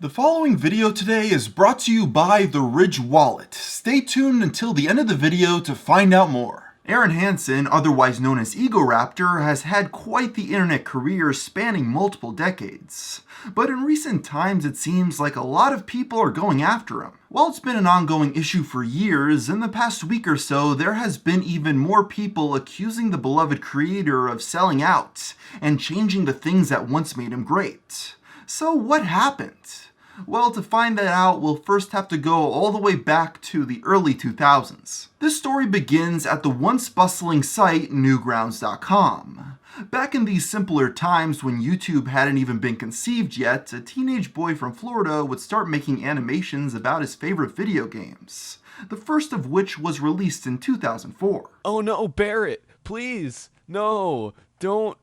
The following video today is brought to you by The Ridge Wallet. Stay tuned until the end of the video to find out more. Arin Hanson, otherwise known as Egoraptor, has had quite the internet career spanning multiple decades. But in recent times it seems like a lot of people are going after him. While it's been an ongoing issue for years, in the past week or so there has been even more people accusing the beloved creator of selling out and changing the things that once made him great. So what happened? Well, to find that out, we'll first have to go all the way back to the early 2000s. This story begins at the once bustling site Newgrounds.com. Back in these simpler times when YouTube hadn't even been conceived yet, a teenage boy from Florida would start making animations about his favorite video games, the first of which was released in 2004. Oh no, Barrett, please, no, don't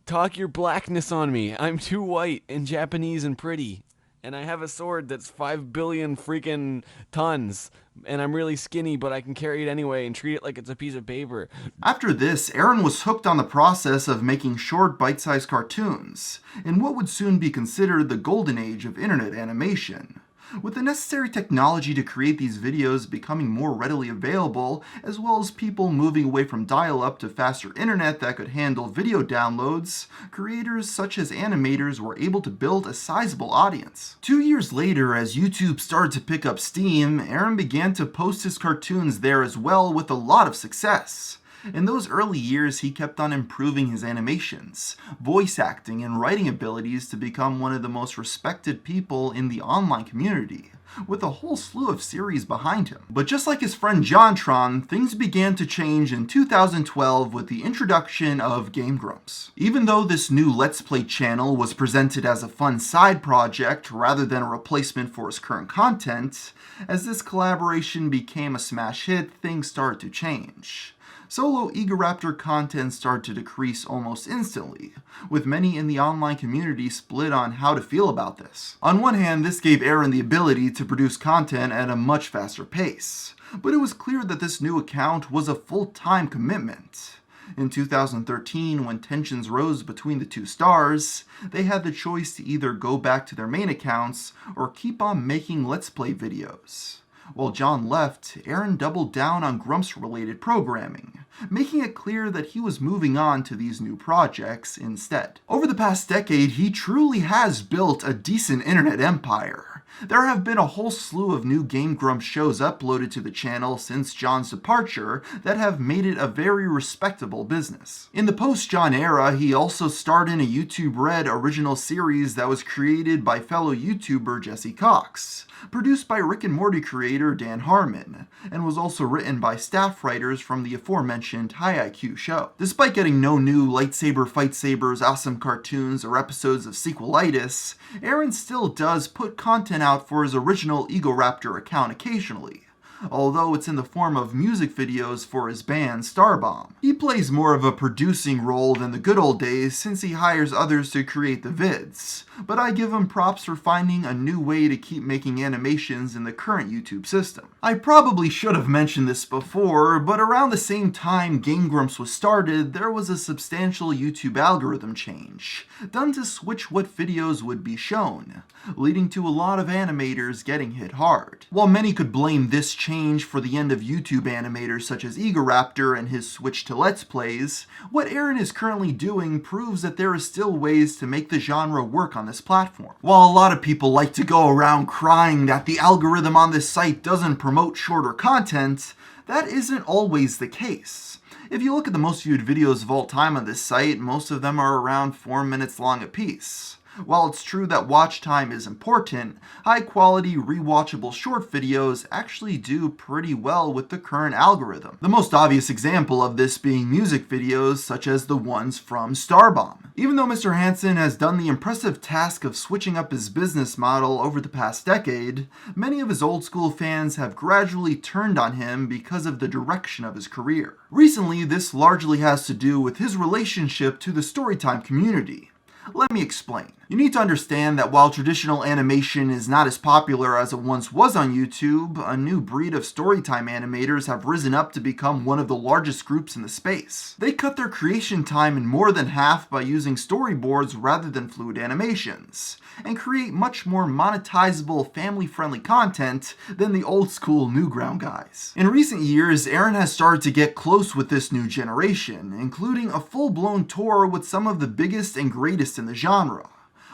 talk your blackness on me. I'm too white and Japanese and pretty. And I have a sword that's 5 billion freaking tons. And I'm really skinny, but I can carry it anyway and treat it like it's a piece of paper. After this, Arin was hooked on the process of making short, bite-sized cartoons, in what would soon be considered the golden age of internet animation. With the necessary technology to create these videos becoming more readily available, as well as people moving away from dial-up to faster internet that could handle video downloads, creators such as animators were able to build a sizable audience. 2 years later, as YouTube started to pick up steam, Arin began to post his cartoons there as well with a lot of success. In those early years, he kept on improving his animations, voice acting, and writing abilities to become one of the most respected people in the online community, with a whole slew of series behind him. But just like his friend JonTron, things began to change in 2012 with the introduction of Game Grumps. Even though this new Let's Play channel was presented as a fun side project rather than a replacement for his current content, as this collaboration became a smash hit, things started to change. Solo Egoraptor content started to decrease almost instantly, with many in the online community split on how to feel about this. On one hand, this gave Arin the ability to produce content at a much faster pace, but it was clear that this new account was a full-time commitment. In 2013, when tensions rose between the two stars, they had the choice to either go back to their main accounts or keep on making Let's Play videos. While John left, Arin doubled down on Grumps-related programming, making it clear that he was moving on to these new projects instead. Over the past decade, he truly has built a decent internet empire. There have been a whole slew of new Game Grumps shows uploaded to the channel since John's departure that have made it a very respectable business. In the post-John era, he also starred in a YouTube Red original series that was created by fellow YouTuber Jesse Cox, produced by Rick and Morty creator Dan Harmon, and was also written by staff writers from the aforementioned High IQ show. Despite getting no new lightsaber fight sabers, awesome cartoons, or episodes of Sequelitis, Arin still does put content out for his original Egoraptor account occasionally, although it's in the form of music videos for his band Starbomb. He plays more of a producing role than the good old days since he hires others to create the vids, but I give him props for finding a new way to keep making animations in the current YouTube system. I probably should have mentioned this before, but around the same time Game Grumps was started, there was a substantial YouTube algorithm change, done to switch what videos would be shown, leading to a lot of animators getting hit hard. While many could blame this change for the end of YouTube animators such as Egoraptor and his switch to Let's Plays, what Arin is currently doing proves that there are still ways to make the genre work on this platform. While a lot of people like to go around crying that the algorithm on this site doesn't promote shorter content, that isn't always the case. If you look at the most viewed videos of all time on this site, most of them are around 4 minutes long apiece. While it's true that watch time is important, high-quality, rewatchable short videos actually do pretty well with the current algorithm. The most obvious example of this being music videos such as the ones from Starbomb. Even though Mr. Hanson has done the impressive task of switching up his business model over the past decade, many of his old-school fans have gradually turned on him because of the direction of his career. Recently, this largely has to do with his relationship to the Storytime community. Let me explain. You need to understand that while traditional animation is not as popular as it once was on YouTube, a new breed of storytime animators have risen up to become one of the largest groups in the space. They cut their creation time in more than half by using storyboards rather than fluid animations, and create much more monetizable, family-friendly content than the old-school Newground guys. In recent years, Arin has started to get close with this new generation, including a full-blown tour with some of the biggest and greatest in the genre.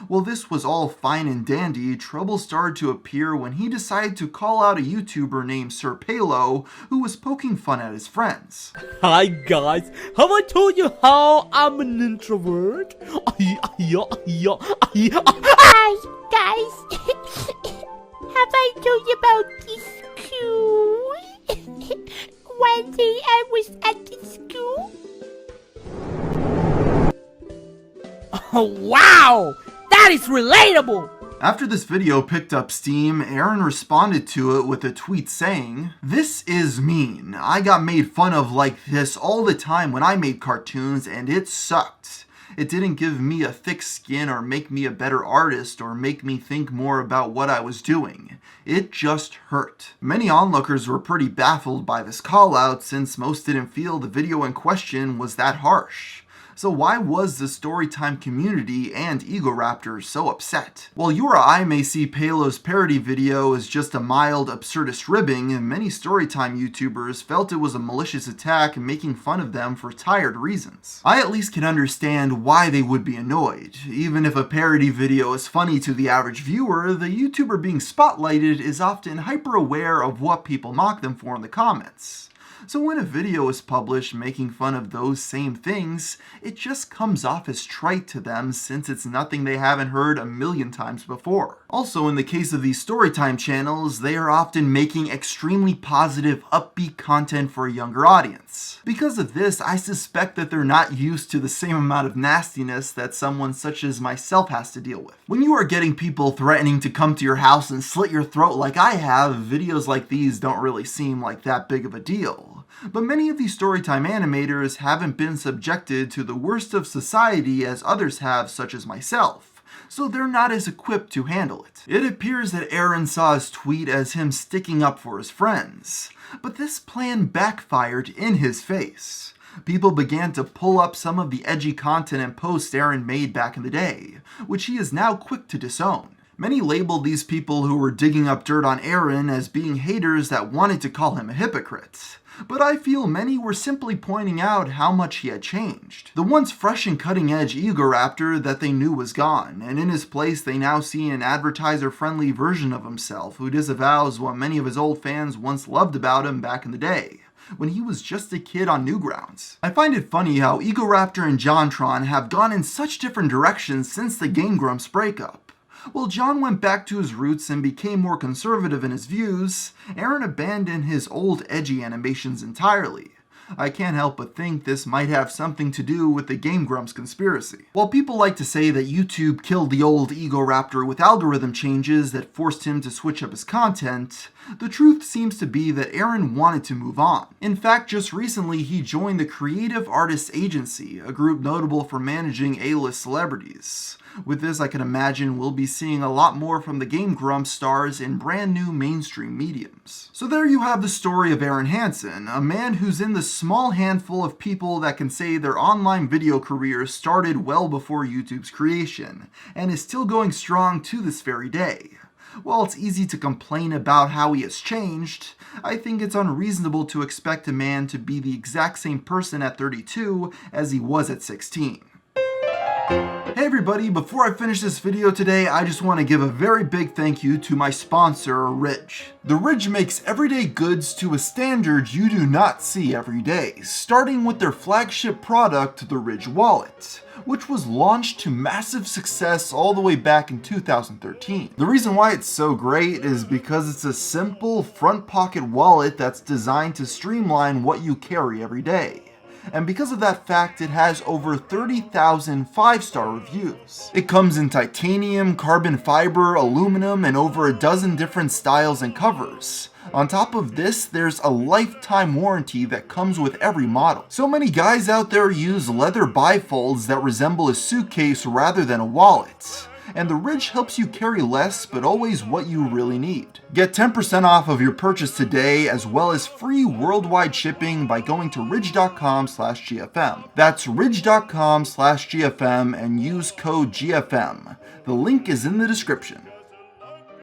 While this was all fine and dandy, trouble started to appear when he decided to call out a YouTuber named Sir Palo who was poking fun at his friends. Hi guys, have I told you how I'm an introvert? Hi guys, have I told you about this school? One day I was at the school. Oh, wow! That is relatable! After this video picked up steam, Arin responded to it with a tweet saying, "This is mean. I got made fun of like this all the time when I made cartoons and it sucked. It didn't give me a thick skin or make me a better artist or make me think more about what I was doing. It just hurt." Many onlookers were pretty baffled by this call out since most didn't feel the video in question was that harsh. So why was the Storytime community and Egoraptor so upset? While you or I may see Palo's parody video as just a mild, absurdist ribbing, many Storytime YouTubers felt it was a malicious attack making fun of them for tired reasons. I at least can understand why they would be annoyed. Even if a parody video is funny to the average viewer, the YouTuber being spotlighted is often hyper-aware of what people mock them for in the comments. So when a video is published making fun of those same things, it just comes off as trite to them since it's nothing they haven't heard a million times before. Also, in the case of these Storytime channels, they are often making extremely positive, upbeat content for a younger audience. Because of this, I suspect that they're not used to the same amount of nastiness that someone such as myself has to deal with. When you are getting people threatening to come to your house and slit your throat like I have, videos like these don't really seem like that big of a deal. But many of these Storytime animators haven't been subjected to the worst of society as others have, such as myself, so they're not as equipped to handle it. It appears that Arin saw his tweet as him sticking up for his friends, but this plan backfired in his face. People began to pull up some of the edgy content and posts Arin made back in the day, which he is now quick to disown. Many labeled these people who were digging up dirt on Arin as being haters that wanted to call him a hypocrite. But I feel many were simply pointing out how much he had changed. The once fresh and cutting-edge Egoraptor that they knew was gone, and in his place they now see an advertiser-friendly version of himself who disavows what many of his old fans once loved about him back in the day, when he was just a kid on Newgrounds. I find it funny how Egoraptor and JonTron have gone in such different directions since the Game Grumps breakup. While John went back to his roots and became more conservative in his views, Arin abandoned his old edgy animations entirely. I can't help but think this might have something to do with the Game Grumps conspiracy. While people like to say that YouTube killed the old Egoraptor with algorithm changes that forced him to switch up his content, the truth seems to be that Arin wanted to move on. In fact, just recently he joined the Creative Artists Agency, a group notable for managing A-list celebrities. With this, I can imagine we'll be seeing a lot more from the Game Grumps stars in brand new mainstream mediums. So there you have the story of Arin Hanson, a man who's in the small handful of people that can say their online video careers started well before YouTube's creation, and is still going strong to this very day. While it's easy to complain about how he has changed, I think it's unreasonable to expect a man to be the exact same person at 32 as he was at 16. Hey everybody, before I finish this video today, I just want to give a very big thank you to my sponsor, Ridge. The Ridge makes everyday goods to a standard you do not see every day, starting with their flagship product, the Ridge Wallet, which was launched to massive success all the way back in 2013. The reason why it's so great is because it's a simple front pocket wallet that's designed to streamline what you carry every day. And because of that fact, it has over 30,000 5-star reviews. It comes in titanium, carbon fiber, aluminum, and over a dozen different styles and covers. On top of this, there's a lifetime warranty that comes with every model. So many guys out there use leather bifolds that resemble a suitcase rather than a wallet. And the Ridge helps you carry less, but always what you really need. Get 10% off of your purchase today, as well as free worldwide shipping by going to ridge.com/GFM. That's ridge.com/GFM and use code GFM. The link is in the description.